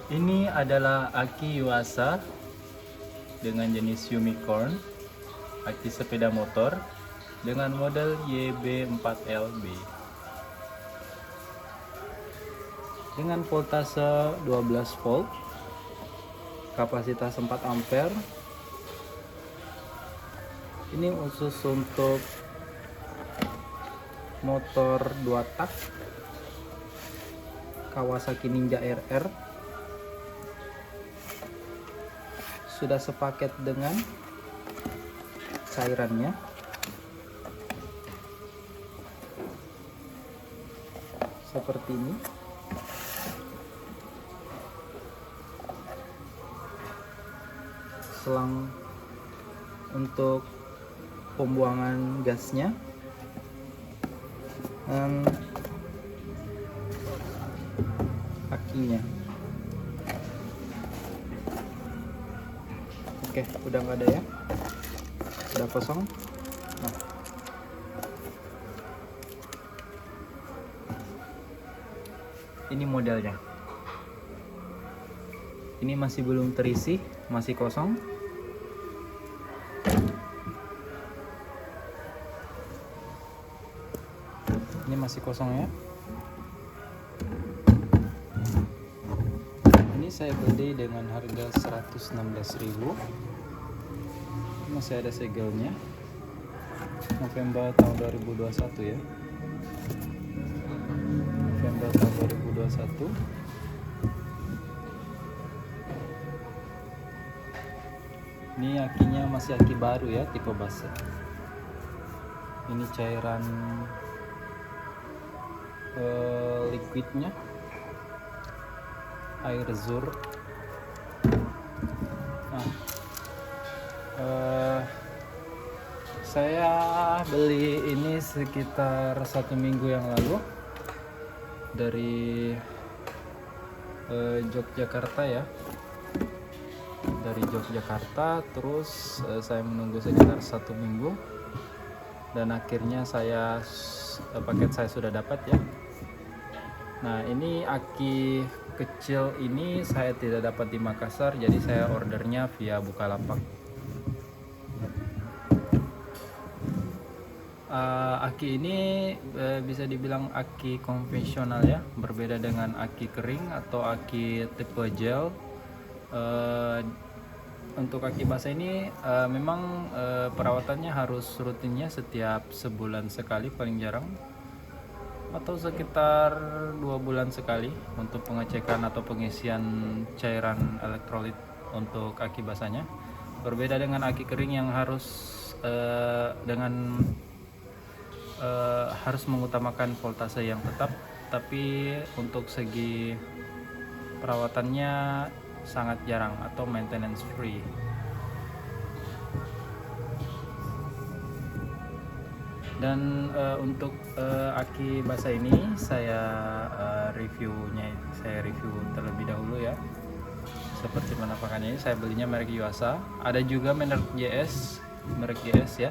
Ini adalah aki Yuasa dengan jenis unicorn, aki sepeda motor dengan model YB4LB dengan voltase 12 volt, kapasitas 4 ampere. Ini khusus untuk motor 2 tak Kawasaki Ninja RR. Sudah sepaket dengan cairannya. Seperti ini. Selang untuk pembuangan gasnya. Dan akinya. Oke, udah nggak ada ya, udah kosong. Nah, ini modelnya. Ini masih belum terisi, masih kosong. Ini masih kosong ya. Ini saya beli dengan harga 116.000. Masih ada segelnya. November tahun 2021 ya. November tahun 2021. Ini akinya masih aki baru ya, tipe base. Ini cairan liquidnya air zur. Nah, saya beli ini sekitar 1 minggu yang lalu dari Yogyakarta ya, dari Yogyakarta. Terus saya menunggu sekitar 1 minggu dan akhirnya paket saya sudah dapat ya. Nah, ini aki kecil ini saya tidak dapat di Makassar, jadi saya ordernya via Bukalapak. Aki ini bisa dibilang aki konvensional ya, berbeda dengan aki kering atau aki tipe gel. Untuk aki basah ini memang perawatannya harus rutinnya setiap sebulan sekali paling jarang, atau sekitar 2 bulan sekali untuk pengecekan atau pengisian cairan elektrolit untuk aki basahnya. Berbeda dengan aki kering yang harus harus mengutamakan voltase yang tetap, tapi untuk segi perawatannya sangat jarang atau maintenance free. Dan untuk aki basah ini saya review terlebih dahulu ya. Seperti penampakannya ini, saya belinya merek Yuasa. Ada juga merek JS ya.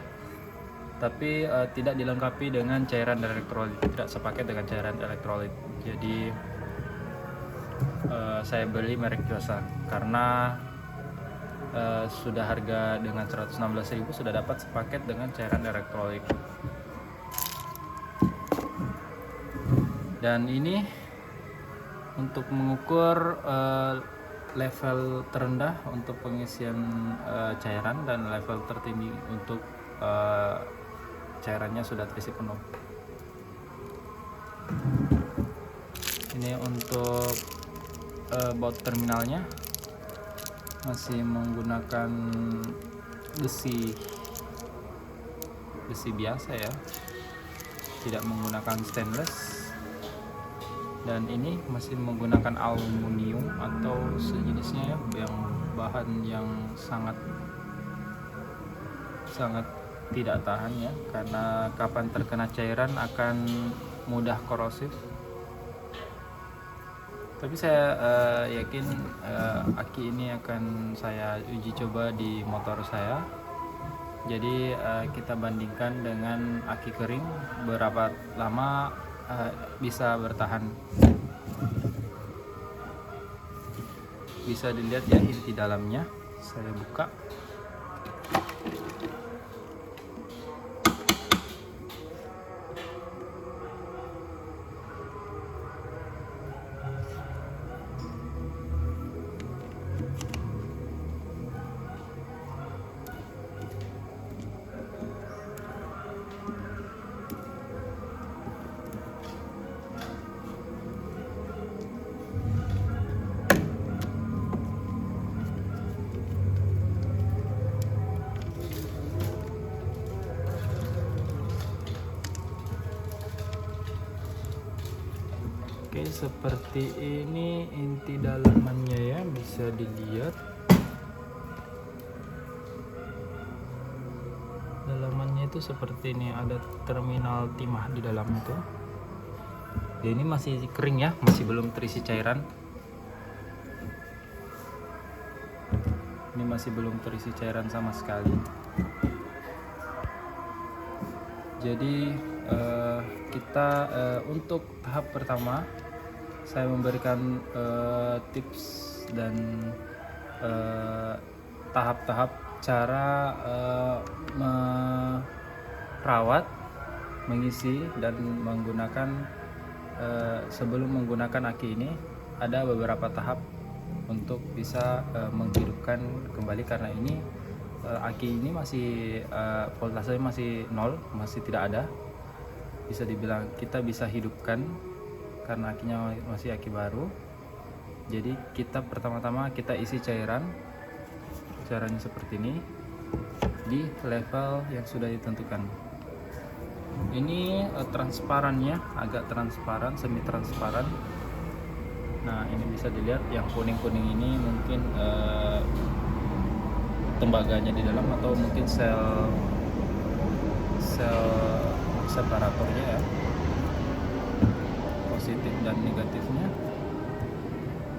Tapi tidak dilengkapi dengan cairan elektrolit, tidak sepaket dengan cairan elektrolit. Jadi saya beli merek Yuasa karena sudah harga dengan 116.000 sudah dapat sepaket dengan cairan elektrolit. Dan ini untuk mengukur level terendah untuk pengisian cairan dan level tertinggi untuk cairannya sudah terisi penuh. Ini untuk baut terminalnya masih menggunakan besi biasa ya, tidak menggunakan stainless. Dan ini masih menggunakan aluminium atau sejenisnya ya, yang bahan yang sangat tidak tahan ya, karena kapan terkena cairan akan mudah korosif. Tapi saya yakin aki ini akan saya uji coba di motor saya. Jadi kita bandingkan dengan aki kering, berapa lama bisa bertahan. bisa dilihat ya inti dalamnya. Saya buka. Oke, seperti ini inti dalamannya ya, bisa dilihat. Dalamannya itu seperti ini, ada terminal timah di dalam itu. Ya, ini masih kering ya, masih belum terisi cairan. Ini masih belum terisi cairan sama sekali. Jadi kita untuk tahap pertama saya memberikan tips dan tahap-tahap cara merawat, mengisi dan menggunakan. Sebelum menggunakan aki ini ada beberapa tahap untuk bisa menghidupkan kembali, karena ini aki ini masih voltasenya masih nol, masih tidak ada. Bisa dibilang kita bisa hidupkan karena akinya masih aki baru. Jadi kita pertama-tama kita isi cairan, caranya seperti ini di level yang sudah ditentukan. Ini transparannya agak transparan, semi transparan. Nah, ini bisa dilihat yang kuning-kuning ini mungkin tembaganya di dalam, atau mungkin sel separatornya ya, positif dan negatifnya.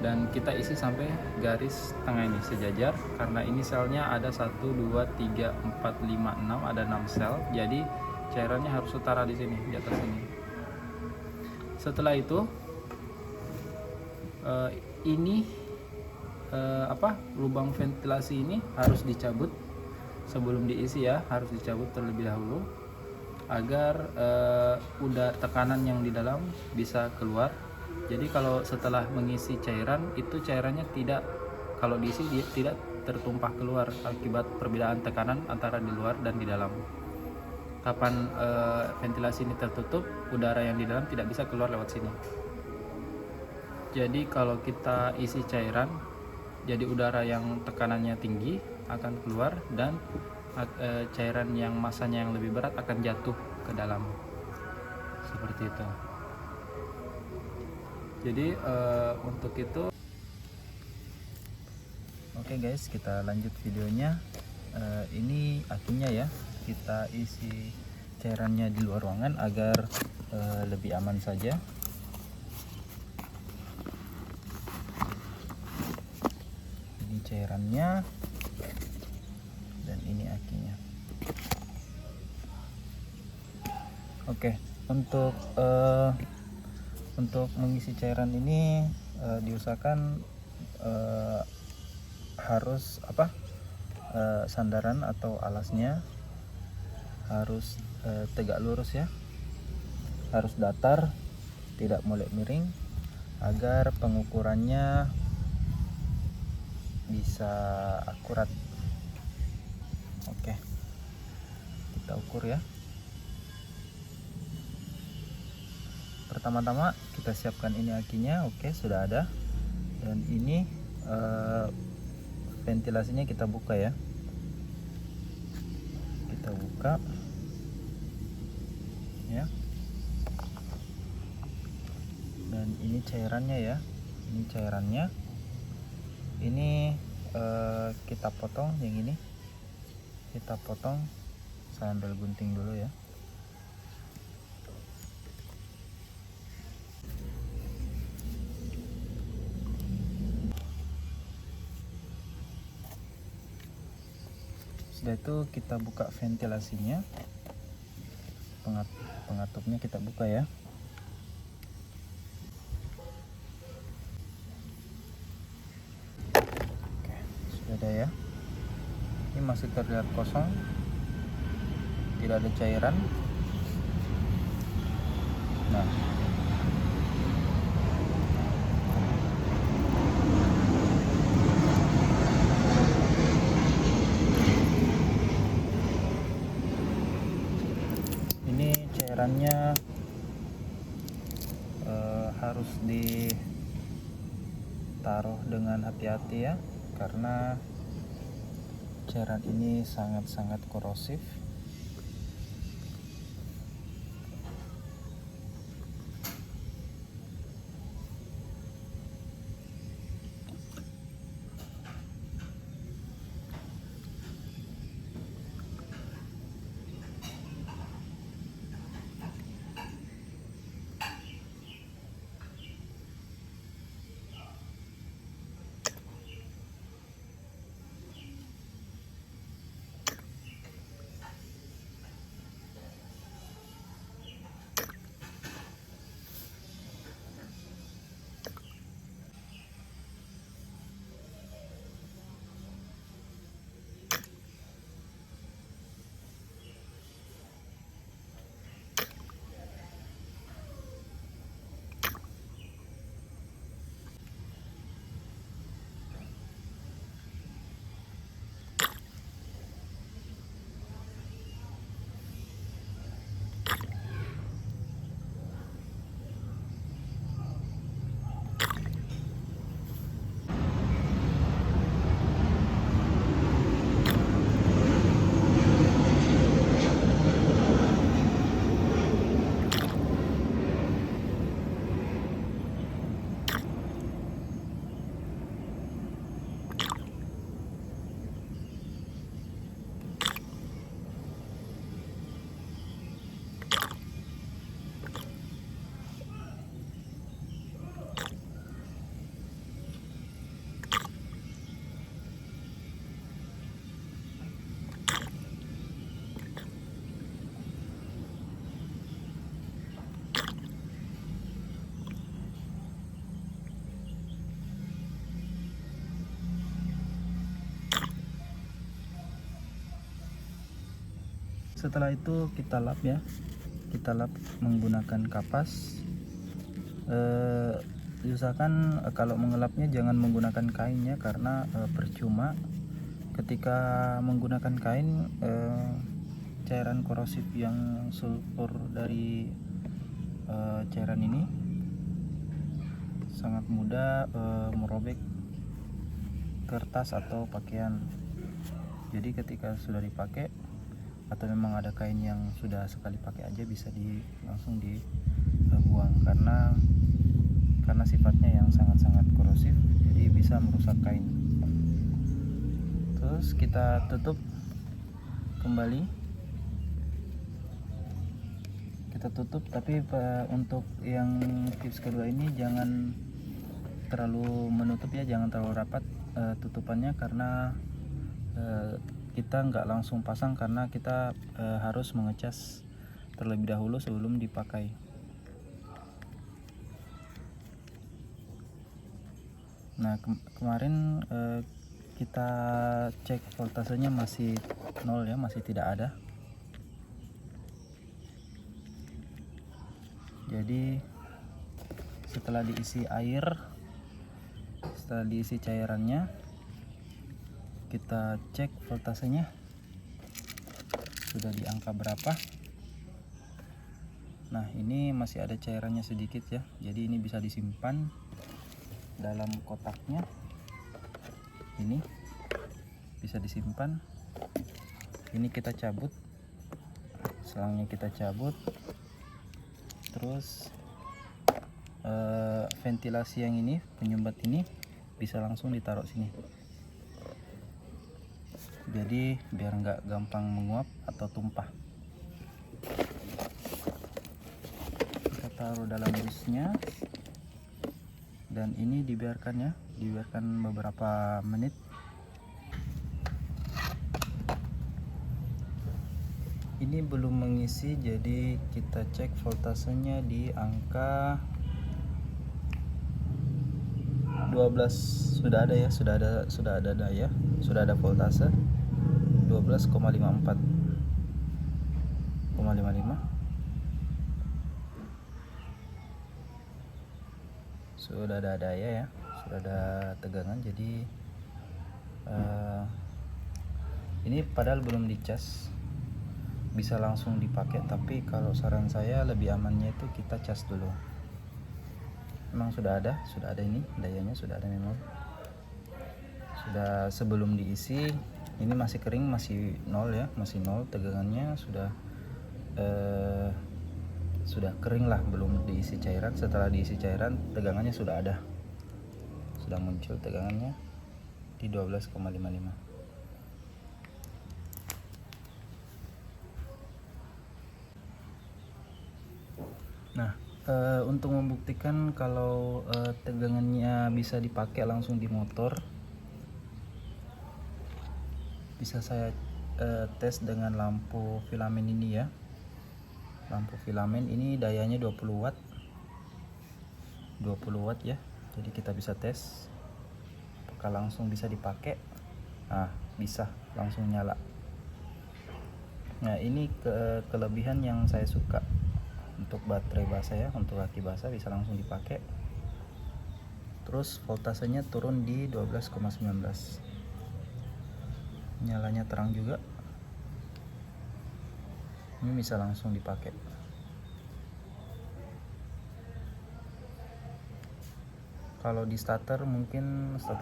Dan kita isi sampai garis tengah ini sejajar, karena ini selnya ada 1 2 3 4 5 6, ada 6 sel. Jadi cairannya harus setara di sini, di atas ini. Setelah itu lubang ventilasi ini harus dicabut sebelum diisi ya, harus dicabut terlebih dahulu agar tekanan yang di dalam bisa keluar. Jadi kalau setelah mengisi cairan itu cairannya tidak, kalau diisi dia tidak tertumpah keluar akibat perbedaan tekanan antara di luar dan di dalam. Kapan ventilasi ini tertutup, udara yang di dalam tidak bisa keluar lewat sini. Jadi kalau kita isi cairan, jadi udara yang tekanannya tinggi akan keluar, dan cairan yang masanya yang lebih berat akan jatuh ke dalam, seperti itu. Jadi untuk itu, oke guys, kita lanjut videonya. Ini akinya ya, kita isi cairannya di luar ruangan agar lebih aman saja. Ini cairannya dan ini akinya. Oke, untuk mengisi cairan ini diusahakan harus sandaran atau alasnya harus tegak lurus ya, harus datar, tidak molek miring, agar pengukurannya bisa akurat. Oke, kita ukur ya. Pertama-tama kita siapkan ini akinya. Oke, sudah ada. Dan ini ventilasinya kita buka ya, kita buka ya. Dan ini cairannya ya, ini cairannya. Ini kita potong, yang ini kita potong, saya ambil gunting dulu ya. Setelah itu kita buka ventilasinya, pengatupnya kita buka ya. Beda ya, ini masih terlihat kosong, tidak ada cairan. Nah, ini cairannya harus ditaruh dengan hati-hati ya, karena cairan ini sangat-sangat korosif. Setelah itu kita lap ya, kita lap menggunakan kapas. Usahakan kalau mengelapnya jangan menggunakan kain ya, karena percuma. Ketika menggunakan kain, cairan korosif yang sulfur dari cairan ini sangat mudah merobek kertas atau pakaian. Jadi ketika sudah dipakai atau memang ada kain yang sudah sekali pakai aja, bisa langsung dibuang, karena sifatnya yang sangat-sangat korosif, jadi bisa merusak kain. Terus kita tutup kembali, tapi untuk yang tips kedua ini jangan terlalu menutup ya, jangan terlalu rapat tutupannya, karena kita nggak langsung pasang, karena kita harus mengecas terlebih dahulu sebelum dipakai. Nah, kemarin kita cek voltasenya masih 0 ya, masih tidak ada. Jadi setelah diisi air, setelah diisi cairannya, kita cek voltasenya sudah di angka berapa. Nah, ini masih ada cairannya sedikit ya, jadi ini bisa disimpan dalam kotaknya. Ini bisa disimpan. Ini kita cabut, selangnya kita cabut, terus ventilasi yang ini, penyumbat ini bisa langsung ditaruh sini, jadi biar nggak gampang menguap atau tumpah. Kita taruh dalam dusnya, dan ini dibiarkan beberapa menit. Ini belum mengisi, jadi kita cek voltasenya di angka 12 sudah ada ya, sudah ada daya, sudah ada voltase 12,55 sudah ada daya ya, sudah ada tegangan. Jadi ini padahal belum dicas, bisa langsung dipakai, tapi kalau saran saya lebih amannya itu kita cas dulu. Memang sudah ada ini dayanya, sudah ada memang. Sudah sebelum diisi, ini masih kering, masih nol ya, masih nol tegangannya, sudah kering lah, belum diisi cairan. Setelah diisi cairan, tegangannya sudah ada, sudah muncul tegangannya di 12,55. Nah, untuk membuktikan kalau tegangannya bisa dipakai langsung di motor, bisa saya tes dengan lampu filamen ini ya. Lampu filamen ini dayanya 20 watt ya. Jadi kita bisa tes apakah langsung bisa dipakai. Nah, bisa langsung nyala. Nah, ini kelebihan yang saya suka untuk baterai basah ya, untuk aki basah bisa langsung dipakai. Terus voltasenya turun di 12,19. Nyalanya terang juga. Ini bisa langsung dipakai. Kalau di starter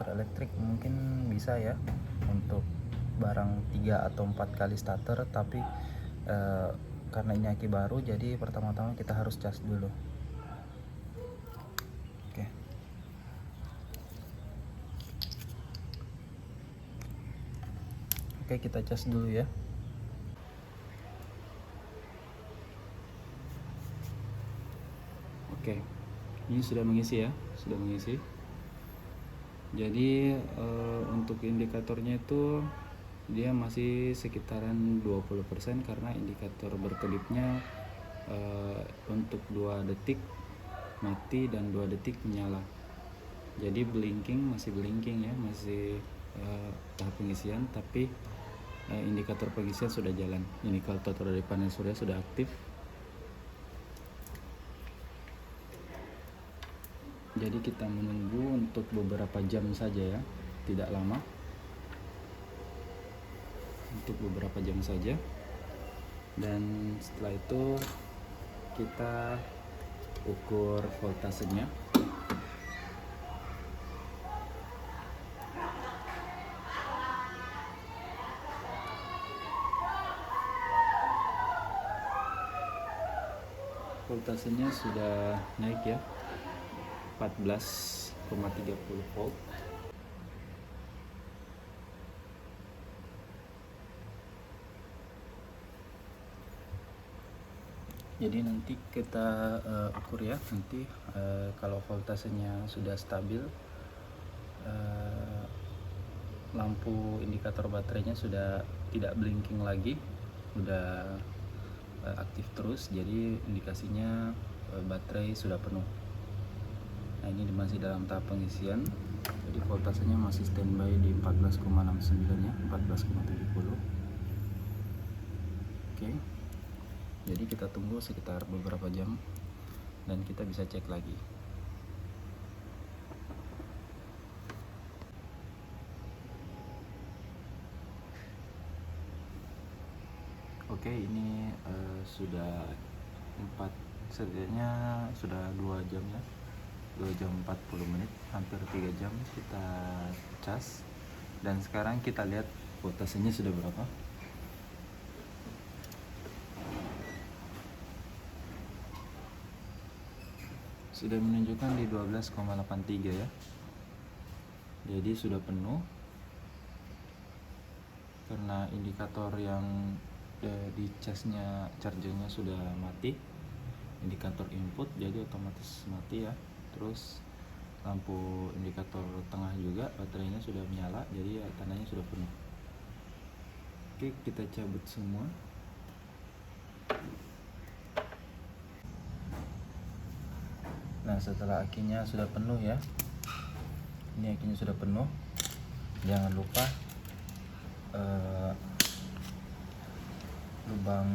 elektrik mungkin bisa ya untuk barang 3 atau 4 kali starter, tapi karena ini aki baru, jadi pertama-tama kita harus cas dulu. Oke, kita cas dulu ya. Oke, ini sudah mengisi ya, sudah mengisi. Jadi untuk indikatornya itu dia masih sekitaran 20%, karena indikator berkedipnya untuk 2 detik mati dan 2 detik menyala. Jadi masih blinking ya, masih tahap pengisian, tapi indikator pengisian sudah jalan. Indikator dari panel surya sudah aktif. Jadi kita menunggu untuk beberapa jam saja ya, tidak lama. Untuk beberapa jam saja. Dan setelah itu kita ukur voltasenya. Voltasenya sudah naik ya, 14,30 volt. Jadi nanti kita ukur ya, nanti kalau voltasenya sudah stabil, lampu indikator baterainya sudah tidak blinking lagi, udah aktif terus, jadi indikasinya baterai sudah penuh. Nah, ini masih dalam tahap pengisian, jadi voltasenya masih standby di 14,69 ya, 14,70. Oke, jadi kita tunggu sekitar beberapa jam dan kita bisa cek lagi. Oke, ini sudah setidaknya sudah 2 jam ya, 2 jam 40 menit, hampir 3 jam kita cas. Dan sekarang kita lihat voltasenya sudah berapa. Sudah menunjukkan di 12,83 ya. Jadi sudah penuh, karena indikator yang di casnya, chargernya sudah mati, indikator input, jadi otomatis mati ya. Terus lampu indikator tengah juga, baterainya sudah menyala, jadi ya, tandanya sudah penuh. Oke, kita cabut semua. Nah, setelah akinya sudah penuh ya, Ini akinya sudah penuh. Jangan lupa lubang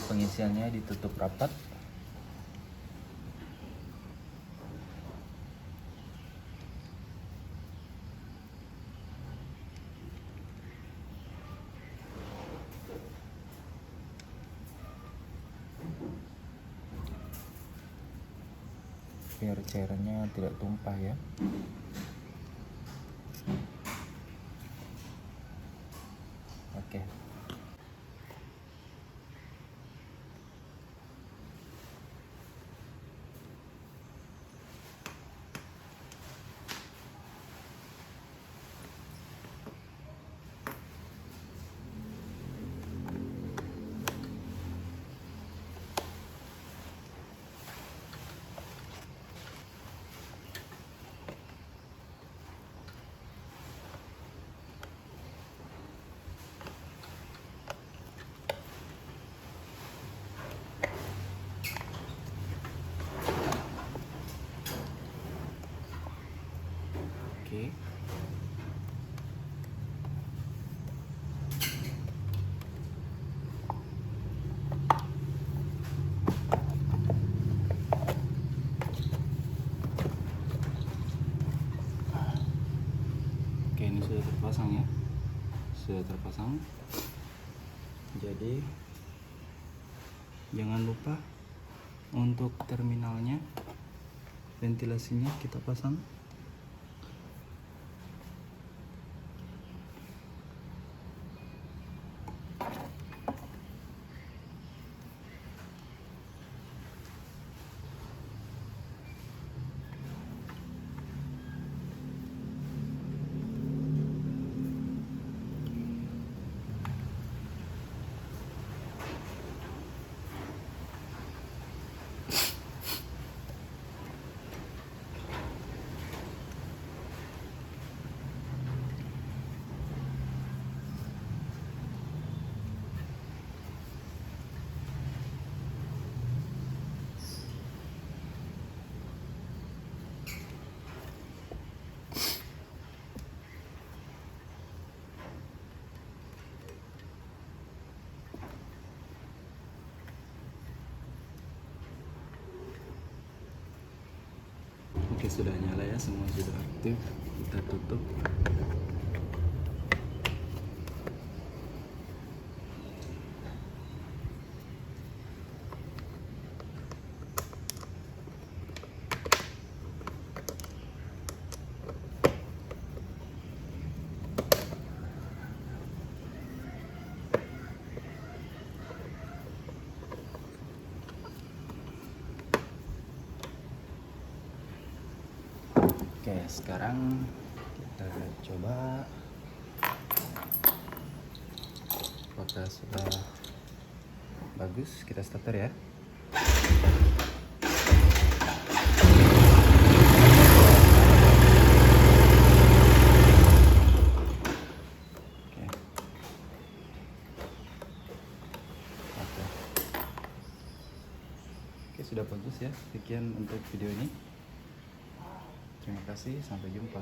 pengisiannya ditutup rapat. Biar cairannya tidak tumpah ya. Oke. Oke. Oke, ini sudah terpasang ya. Sudah terpasang. Jadi jangan lupa untuk terminalnya, ventilasinya kita pasang. Oke, sudah nyala ya, semua sudah aktif. Kita tutup. Oke, sekarang kita coba apakah sudah bagus. Kita starter ya. Oke. Oke. Oke, sudah bagus ya. Sekian untuk video ini. Terima kasih, sampai jumpa.